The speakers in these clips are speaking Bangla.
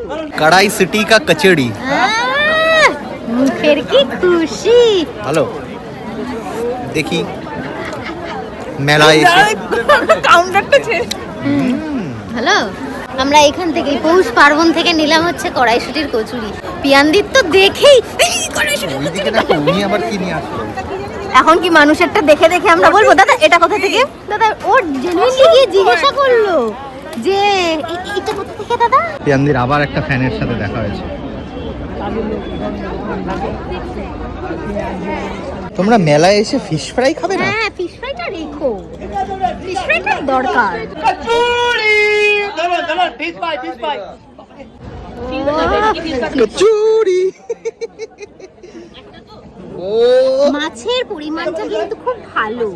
कढ़ाई सिटी का कचड़ी মুখের কি খুশি। हेलो देखी मेला এসে কাউন্টারটা ছেড়ে হ্যালো, আমরা এখান থেকে পৌষ পার্বণ থেকে নিলাম হচ্ছে কড়াইশুটির কচুরি। পিয়ান্দির তো দেখেই ওইদিকে দেখো উনি আবার কি নিয়ে আসলো। এখন কি মানুষেরটা দেখে দেখে আমরা বলবো দাদা এটা কোথা থেকে? দাদা ওর জেনুইনলি গিয়ে জিজ্ঞাসা করলো যে এটা কোথা থেকে দাদা। পিয়ান্দির আবার একটা ফ্যানের সাথে দেখা হয়েছে। তোমরা মেলায় এসে ফিশ ফ্রাই খাবে না? হ্যাঁ, ফিশ ফ্রাইটা রেখো, ফিশ ফ্রাইটা দরকার। কচুরি ও মাছের পরিমাণটা কিন্তু খুব ভালো।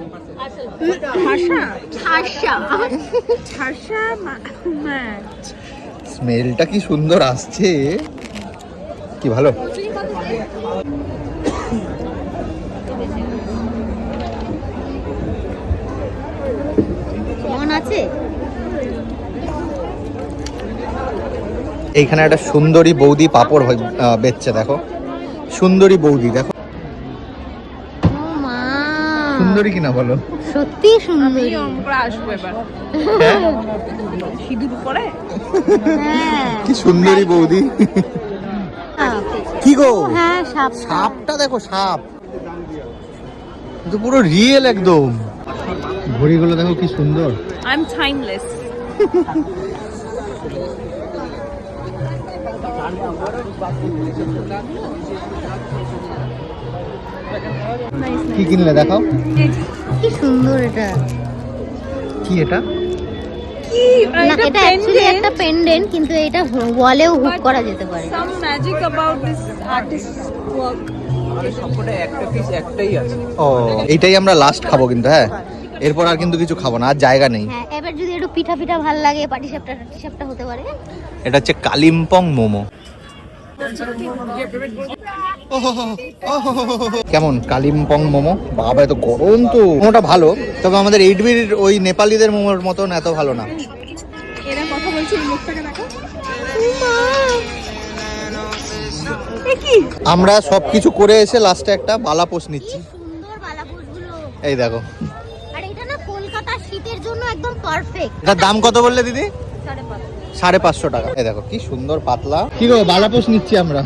স্মেলটা কি সুন্দর আসছে, কি ভালো। কেমন আছে? এইখানে একটা সুন্দরী বৌদি পাপড় বেচছে, দেখো সুন্দরী বৌদি, দেখো ও মা, সুন্দরী কিনা বলো? সত্যি সুন্দরী। আসবো এবার হ্যাঁ? সিঁদুর উপরে। হ্যাঁ, কি সুন্দরী বৌদি। কি গো? হ্যাঁ, সাপ। সাপটা দেখো, সাপ তো পুরো রিয়েল একদম। ঘড়িগুলো দেখো কি সুন্দর। I am timeless. কি কিনলে দেখাও। কি সুন্দর এটা। কি এটা? কি না, এটা অ্যাকচুয়ালি একটা পেন্ডেন্ট, কিন্তু এটা ওয়ালেও হুক করা যেতে পারে। Some magic about this artist work. ও এইটাই আমরা লাস্ট খাবো কিন্তু, হ্যাঁ এরপর আর কিন্তু কিছু খাবো না, আর জায়গা নেই। হ্যাঁ, এবার যদি একটু পিঠা পিঠা ভাল লাগে, পাটিসাপটা হতে পারে। এটা হচ্ছে কালিম্পং মোমো। কেমন কালিম্পং মোমো? বাবা এত গরম তো। মোমোটা ভালো, তবে আমাদের 8 ওই নেপালিদের মোমোর মতন এত ভালো না। এরা কথা বলছে, মুখটাকে দেখো। আমরা সবকিছু করে এসে লাস্টে একটা বালাপোষ নিচ্ছি। সুন্দর বালাপোষগুলো। এই দেখো, আর এটা না কলকাতার শীতের জন্য একদম পারফেক্ট। এটার দাম কত বললে দিদি? 550 টাকা। এই দেখো কি সুন্দর পাতলা। কি গো, বালাপোষ নিচ্ছি আমরা।